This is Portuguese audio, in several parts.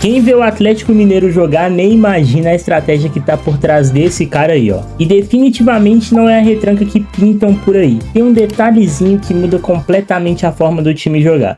Quem vê o Atlético Mineiro jogar nem imagina a estratégia que tá por trás desse cara aí, ó. E definitivamente não é a retranca que pintam por aí. Tem um detalhezinho que muda completamente a forma do time jogar.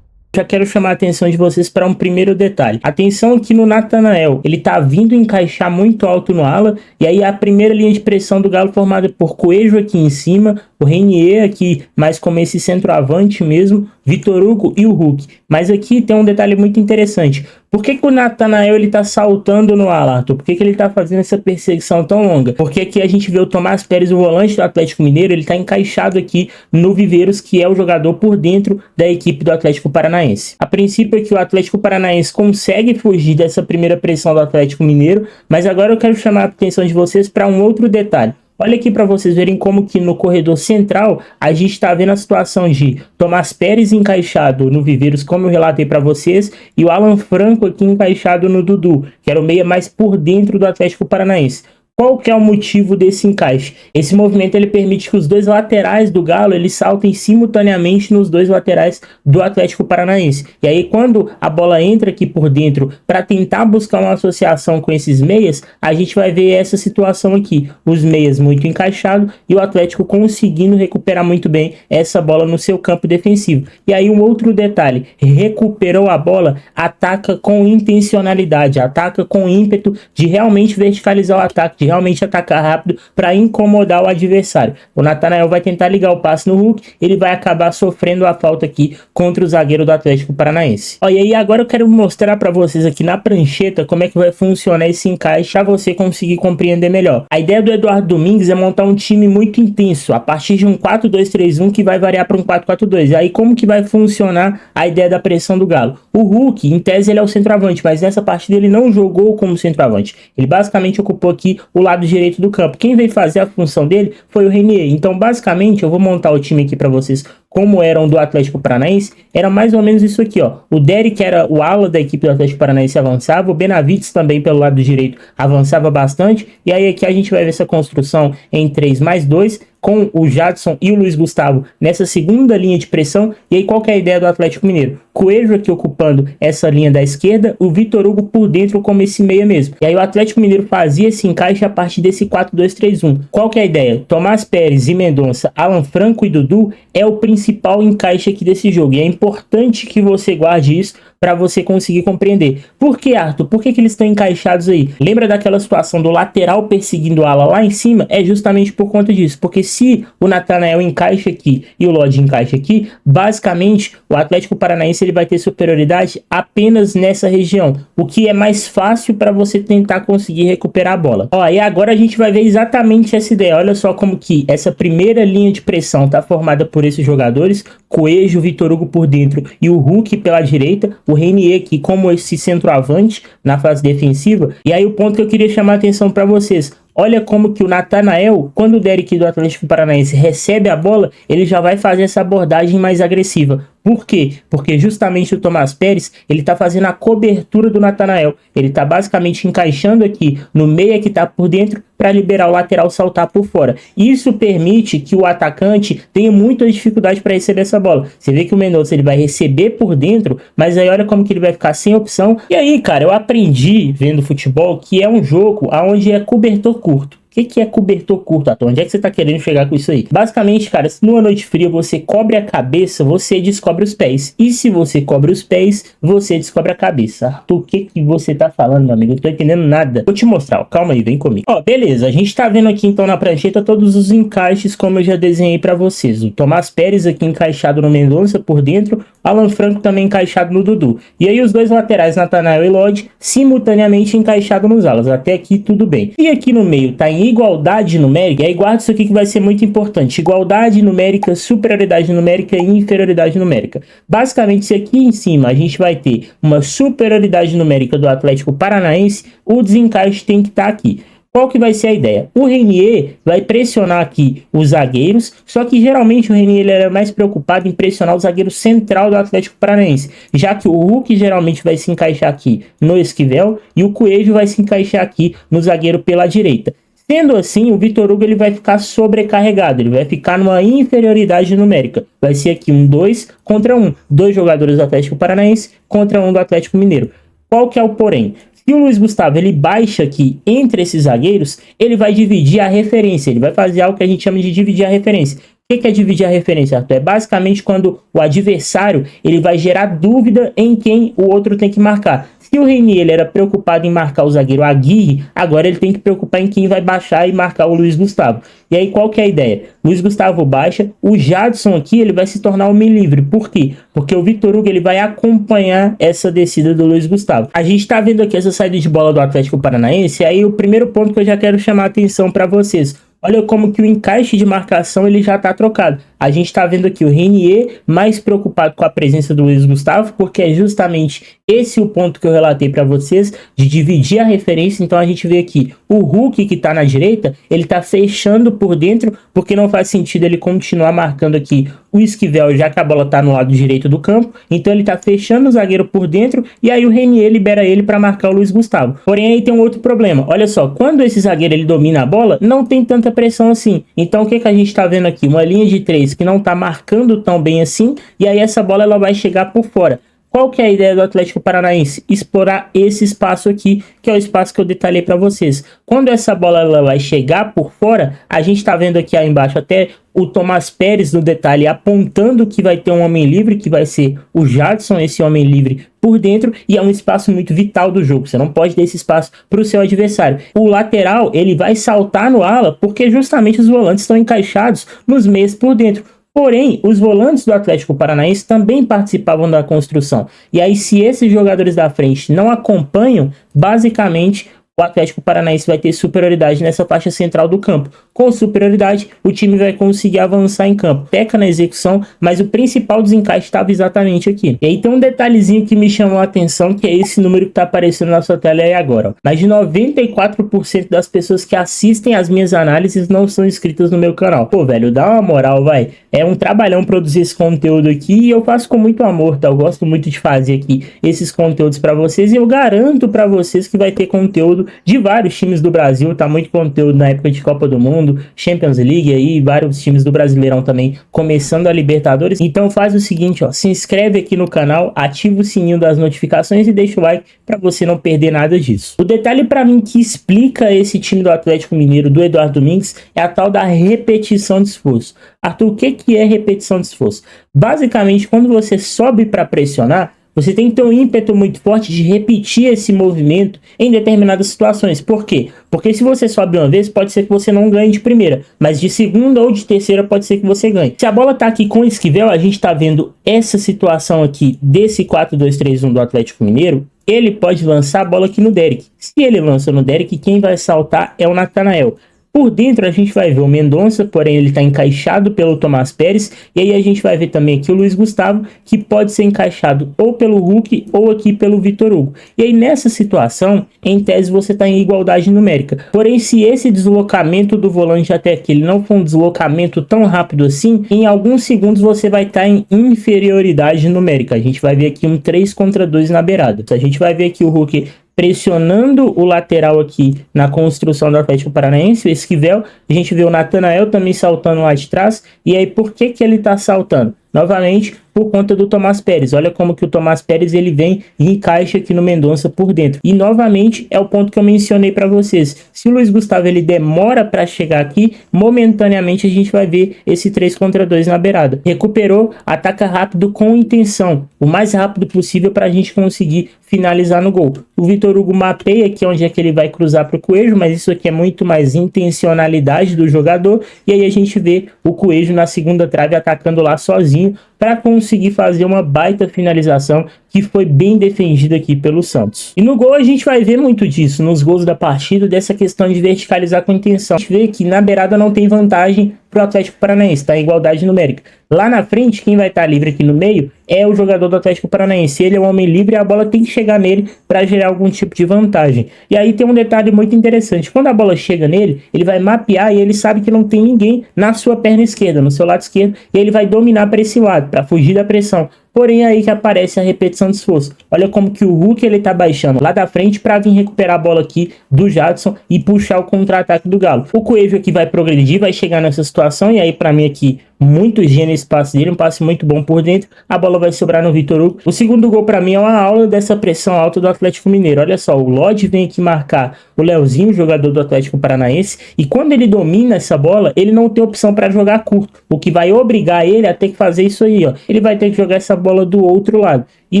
Já quero chamar a atenção de vocês para um primeiro detalhe. Atenção aqui no Natanael, ele tá vindo encaixar muito alto no ala, e aí a primeira linha de pressão do Galo formada por Coelho aqui em cima, o Renier aqui mais como esse centroavante mesmo, Vitor Hugo e o Hulk. Mas aqui tem um detalhe muito interessante. Por que o Natanael ele tá saltando no ala, Arthur? Por que ele tá fazendo essa perseguição tão longa? Porque aqui a gente vê o Tomás Pérez, o volante do Atlético Mineiro, ele tá encaixado aqui no Viveiros, que é o jogador por dentro da equipe do Atlético Paranaense. A princípio é que o Atlético Paranaense consegue fugir dessa primeira pressão do Atlético Mineiro, mas agora eu quero chamar a atenção de vocês para um outro detalhe. Olha aqui para vocês verem como que no corredor central a gente está vendo a situação de Tomás Pérez encaixado no Viveiros, como eu relatei para vocês, e o Alan Franco aqui encaixado no Dudu, que era o meia mais por dentro do Atlético Paranaense. Qual que é o motivo desse encaixe? Esse movimento ele permite que os dois laterais do Galo eles saltem simultaneamente nos dois laterais do Atlético Paranaense. E aí quando a bola entra aqui por dentro para tentar buscar uma associação com esses meias, a gente vai ver essa situação aqui. Os meias muito encaixados e o Atlético conseguindo recuperar muito bem essa bola no seu campo defensivo. E aí um outro detalhe, recuperou a bola, ataca com intencionalidade, ataca com ímpeto de realmente verticalizar o ataque, de realmente atacar rápido para incomodar o adversário. O Natanael vai tentar ligar o passe no Hulk, ele vai acabar sofrendo a falta aqui contra o zagueiro do Atlético Paranaense. Ó, e aí agora eu quero mostrar para vocês aqui na prancheta como é que vai funcionar esse encaixe para você conseguir compreender melhor. A ideia do Eduardo Domingues é montar um time muito intenso, a partir de um 4-2-3-1 que vai variar para um 4-4-2. E aí como que vai funcionar a ideia da pressão do Galo? O Hulk, em tese, ele é o centroavante, mas nessa partida ele não jogou como centroavante. Ele basicamente ocupou aqui o lado direito do campo. Quem veio fazer a função dele foi o Renier. Então, basicamente, eu vou montar o time aqui para vocês como eram do Atlético Paranaense. Era mais ou menos isso aqui, ó. O Derek era o ala da equipe do Atlético Paranaense, avançava. O Benavides também pelo lado direito avançava bastante. E aí aqui a gente vai ver essa construção em 3+2 com o Jadson e o Luiz Gustavo nessa segunda linha de pressão. E aí qual que é a ideia do Atlético Mineiro? Coelho aqui ocupando essa linha da esquerda, o Vitor Hugo por dentro como esse meia mesmo. E aí o Atlético Mineiro fazia esse encaixe a partir desse 4-2-3-1. Qual que é a ideia? Tomás Pérez e Mendonça, Alan Franco e Dudu é o principal encaixe aqui desse jogo. E é importante que você guarde isso para você conseguir compreender. Por que, Arthur? Por que eles estão encaixados aí? Lembra daquela situação do lateral perseguindo o ala lá em cima? É justamente por conta disso. Porque se o Natanael encaixa aqui e o Lodi encaixa aqui, basicamente o Atlético Paranaense ele vai ter superioridade apenas nessa região, o que é mais fácil para você tentar conseguir recuperar a bola. Ó, e agora a gente vai ver exatamente essa ideia. Olha só como que essa primeira linha de pressão está formada por esses jogadores, Coelho, Vitor Hugo por dentro e o Hulk pela direita, o Renier aqui como esse centroavante na fase defensiva. E aí o ponto que eu queria chamar a atenção para vocês, olha como que o Natanael, quando o Derek do Atlético Paranaense recebe a bola, ele já vai fazer essa abordagem mais agressiva. Por quê? Porque justamente o Tomás Pérez, ele tá fazendo a cobertura do Natanael. Ele tá basicamente encaixando aqui no meia que tá por dentro para liberar o lateral saltar por fora. Isso permite que o atacante tenha muita dificuldade para receber essa bola. Você vê que o Mendonça ele vai receber por dentro, mas aí olha como que ele vai ficar sem opção. E aí, cara, eu aprendi vendo futebol que é um jogo onde é cobertor curto. O que é cobertor curto, Arthur? Onde é que você tá querendo chegar com isso aí? Basicamente, cara, se numa noite fria você cobre a cabeça, você descobre os pés. E se você cobre os pés, você descobre a cabeça. Arthur, o que você tá falando, meu amigo? Eu não tô entendendo nada. Vou te mostrar, ó. Calma aí, vem comigo. Ó, beleza. A gente tá vendo aqui, então, na prancheta todos os encaixes, como eu já desenhei pra vocês. O Tomás Pérez aqui encaixado no Mendonça por dentro. Alan Franco também encaixado no Dudu. E aí os dois laterais, Natanael e Lodi, simultaneamente encaixados nos alas. Até aqui tudo bem. E aqui no meio tá em igualdade numérica. E aí guarda isso aqui que vai ser muito importante. Igualdade numérica, superioridade numérica e inferioridade numérica. Basicamente, se aqui em cima a gente vai ter uma superioridade numérica do Atlético Paranaense, o desencaixe tem que estar aqui. Qual que vai ser a ideia? O Renier vai pressionar aqui os zagueiros, só que geralmente o Renier ele era mais preocupado em pressionar o zagueiro central do Atlético Paranaense, já que o Hulk geralmente vai se encaixar aqui no Esquivel e o Coelho vai se encaixar aqui no zagueiro pela direita. Sendo assim, o Vitor Hugo ele vai ficar sobrecarregado, ele vai ficar numa inferioridade numérica. Vai ser aqui um 2 contra 1. 2 jogadores do Atlético Paranaense contra 1 do Atlético Mineiro. Qual que é o porém? Se o Luiz Gustavo ele baixa aqui entre esses zagueiros, ele vai dividir a referência, ele vai fazer algo que a gente chama de dividir a referência. O que é dividir a referência, Arthur? É basicamente quando o adversário ele vai gerar dúvida em quem o outro tem que marcar. Se o Renier ele era preocupado em marcar o zagueiro Aguirre, agora ele tem que preocupar em quem vai baixar e marcar o Luiz Gustavo. E aí qual que é a ideia? Luiz Gustavo baixa, o Jadson aqui ele vai se tornar homem livre. Por quê? Porque o Vitor Hugo ele vai acompanhar essa descida do Luiz Gustavo. A gente tá vendo aqui essa saída de bola do Atlético Paranaense, e aí o primeiro ponto que eu já quero chamar a atenção para vocês. Olha como que o encaixe de marcação ele já está trocado. A gente está vendo aqui o Renier mais preocupado com a presença do Luiz Gustavo, porque é justamente esse o ponto que eu relatei para vocês, de dividir a referência. Então a gente vê aqui o Hulk que está na direita, ele está fechando por dentro, porque não faz sentido ele continuar marcando aqui o Esquivel, já que a bola está no lado direito do campo. Então ele está fechando o zagueiro por dentro, e aí o Renier libera ele para marcar o Luiz Gustavo. Porém aí tem um outro problema. Olha só, quando esse zagueiro ele domina a bola, não tem tanta pressão assim. Então o que a gente está vendo aqui? Uma linha de 3 que não está marcando tão bem assim, e aí essa bola ela vai chegar por fora. Qual que é a ideia do Atlético Paranaense? Explorar esse espaço aqui, que é o espaço que eu detalhei para vocês. Quando essa bola ela vai chegar por fora, a gente está vendo aqui embaixo até o Tomás Pérez no detalhe apontando que vai ter um homem livre, que vai ser o Jadson, esse homem livre por dentro, e é um espaço muito vital do jogo. Você não pode dar esse espaço para o seu adversário. O lateral ele vai saltar no ala, porque justamente os volantes estão encaixados nos meios por dentro. Porém, os volantes do Atlético Paranaense também participavam da construção. E aí, se esses jogadores da frente não acompanham, basicamente o Atlético Paranaense vai ter superioridade nessa faixa central do campo. Com superioridade, o time vai conseguir avançar em campo. Peca na execução, mas o principal desencaixe estava exatamente aqui. E aí tem um detalhezinho que me chamou a atenção, que é esse número que está aparecendo na sua tela aí agora. Ó. Mais de 94% das pessoas que assistem às minhas análises não são inscritas no meu canal. Pô, velho, dá uma moral, vai. É um trabalhão produzir esse conteúdo aqui e eu faço com muito amor, tá? Eu gosto muito de fazer aqui esses conteúdos para vocês e eu garanto para vocês que vai ter conteúdo de vários times do Brasil, tá? Muito conteúdo na época de Copa do Mundo, Champions League aí, vários times do Brasileirão também, começando a Libertadores. Então faz o seguinte, ó, se inscreve aqui no canal, ativa o sininho das notificações e deixa o like para você não perder nada disso. O detalhe para mim que explica esse time do Atlético Mineiro, do Eduardo Domingues, é a tal da repetição de esforço. Arthur, o que é repetição de esforço? Basicamente, quando você sobe para pressionar, você tem que ter um ímpeto muito forte de repetir esse movimento em determinadas situações. Por quê? Porque se você sobe uma vez, pode ser que você não ganhe de primeira, mas de segunda ou de terceira pode ser que você ganhe. Se a bola tá aqui com o Esquivel, a gente tá vendo essa situação aqui desse 4-2-3-1 do Atlético Mineiro, ele pode lançar a bola aqui no Derek. Se ele lança no Derek, quem vai saltar é o Natanael. Por dentro a gente vai ver o Mendonça, porém ele está encaixado pelo Tomás Pérez. E aí a gente vai ver também aqui o Luiz Gustavo, que pode ser encaixado ou pelo Hulk ou aqui pelo Vitor Hugo. E aí nessa situação, em tese você está em igualdade numérica. Porém, se esse deslocamento do volante até aqui ele não for um deslocamento tão rápido assim, em alguns segundos você vai estar em inferioridade numérica. A gente vai ver aqui um 3 contra 2 na beirada. A gente vai ver aqui o Hulk pressionando o lateral aqui na construção do Atlético Paranaense, o Esquivel. A gente vê o Natanael também saltando lá de trás. E aí, por que ele tá saltando? Novamente, por conta do Tomás Pérez. Olha como que o Tomás Pérez ele vem e encaixa aqui no Mendonça por dentro. E novamente é o ponto que eu mencionei para vocês. Se o Luiz Gustavo ele demora para chegar aqui, momentaneamente a gente vai ver esse 3 contra 2 na beirada. Recuperou, ataca rápido com intenção, o mais rápido possível para a gente conseguir finalizar no gol. O Vitor Hugo mapeia aqui onde é que ele vai cruzar para o Coelho, mas isso aqui é muito mais intencionalidade do jogador. E aí a gente vê o Coelho na segunda trave atacando lá sozinho para conseguir fazer uma baita finalização que foi bem defendida aqui pelo Santos. E no gol a gente vai ver muito disso, nos gols da partida, dessa questão de verticalizar com intenção. A gente vê que na beirada não tem vantagem para o Atlético Paranaense, tá? Igualdade numérica. Lá na frente, quem vai estar livre aqui no meio é o jogador do Atlético Paranaense. Ele é um homem livre e a bola tem que chegar nele para gerar algum tipo de vantagem. E aí tem um detalhe muito interessante. Quando a bola chega nele, ele vai mapear e ele sabe que não tem ninguém na sua perna esquerda, no seu lado esquerdo, e ele vai dominar para esse lado, para fugir da pressão. porém é aí que aparece a repetição de esforço. Olha como que o Hulk ele tá baixando lá da frente para vir recuperar a bola aqui do Jadson e puxar o contra-ataque do Galo. O Coelho aqui vai progredir, vai chegar nessa situação e aí para mim aqui muito gênio esse passe dele, um passe muito bom por dentro, a bola vai sobrar no Vitor Hugo. O segundo gol para mim é uma aula dessa pressão alta do Atlético Mineiro. Olha só, o Lodge vem aqui marcar o Leozinho, jogador do Atlético Paranaense, e quando ele domina essa bola, ele não tem opção para jogar curto, o que vai obrigar ele a ter que fazer isso aí, ó. Ele vai ter que jogar essa bola do outro lado. E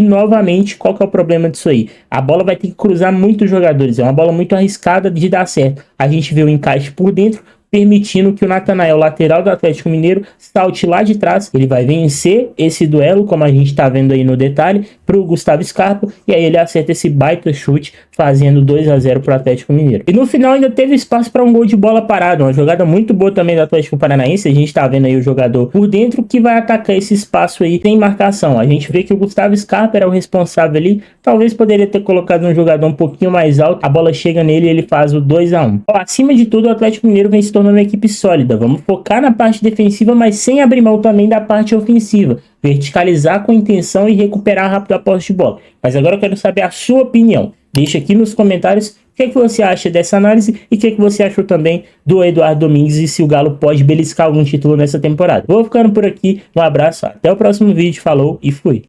novamente, qual que é o problema disso aí? A bola vai ter que cruzar muitos jogadores, é uma bola muito arriscada de dar certo. A gente vê o encaixe por dentro, permitindo que o Natanael, lateral do Atlético Mineiro, salte lá de trás. Ele vai vencer esse duelo, como a gente está vendo aí no detalhe, para o Gustavo Scarpa, e aí ele acerta esse baita chute, fazendo 2-0 para o Atlético Mineiro. E no final ainda teve espaço para um gol de bola parada, uma jogada muito boa também do Atlético Paranaense. A gente está vendo aí o jogador por dentro que vai atacar esse espaço aí sem marcação. A gente vê que o Gustavo Scarpa era o responsável ali, talvez poderia ter colocado um jogador um pouquinho mais alto, a bola chega nele e ele faz o 2-1. Acima de tudo, o Atlético Mineiro vem se tornando uma equipe sólida. Vamos focar na parte defensiva, mas sem abrir mão também da parte ofensiva. Verticalizar com intenção e recuperar rápido a posse de bola. Mas agora eu quero saber a sua opinião. Deixa aqui nos comentários o que você acha dessa análise e o que você achou também do Eduardo Domingues e se o Galo pode beliscar algum título nessa temporada. Vou ficando por aqui, um abraço, até o próximo vídeo, falou e fui!